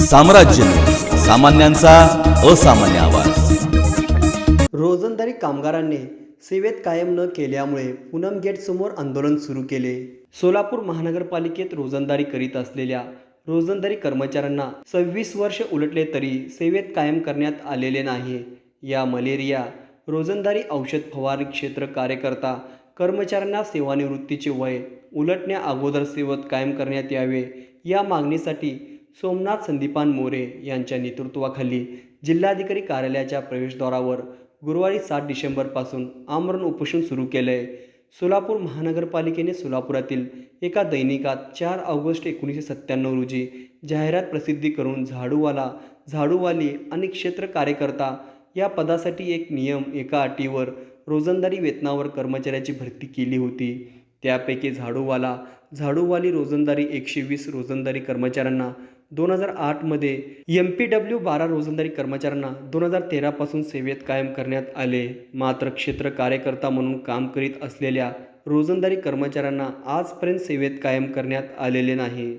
साम्राज्य, सामान्यांचा असामान्य आवाज। रोजंदारी कामगारांनी सेवेत कायम न केल्यामुळे पूनम गेट समोर आंदोलन सुरू केले। सोलापूर महानगरपालिकेत रोजंदारी करीत असलेल्या रोजंदारी कर्मचाऱ्यांना 26 वर्ष उलटले तरी सेवेत कायम करण्यात आलेले नाही। या मलेरिया रोजंदारी औषध फवारणी क्षेत्र कार्यकर्ता कर्मचाऱ्यांना सेवानिवृत्तीचे वय उलटण्या अगोदर सेवेत कायम करण्यात यावे या मागणीसाठी सोमनाथ संदीपान मोरे यांच्या नेतृत्वाखाली जिल्हाधिकारी कार्यालयाच्या प्रवेशद्वारावर गुरुवारी 7 डिसेंबरपासून आमरण उपोषण सुरू केले आहे। सोलापूर महानगरपालिकेने सोलापुरातील एका दैनिकात 4 ऑगस्ट 1997 रोजी जाहिरात प्रसिद्धी करून झाडूवाली आणि क्षेत्र कार्यकर्ता या पदासाठी एक नियम एका अटीवर रोजंदारी वेतनावर कर्मचाऱ्याची भरती केली होती। त्यापैकी झाडूवाली रोजंदारी 120 रोजंदारी कर्मचाऱ्यांना 2008 मध्ये MPW 12 रोजंदारी कर्मचाऱ्यांना 2013 पासून सेवेत कायम करण्यात आले। मात्र क्षेत्र कार्यकर्ता म्हणून काम करीत असलेल्या रोजंदारी कर्मचाऱ्यांना आजपर्यंत सेवेत कायम करण्यात आलेले नाही।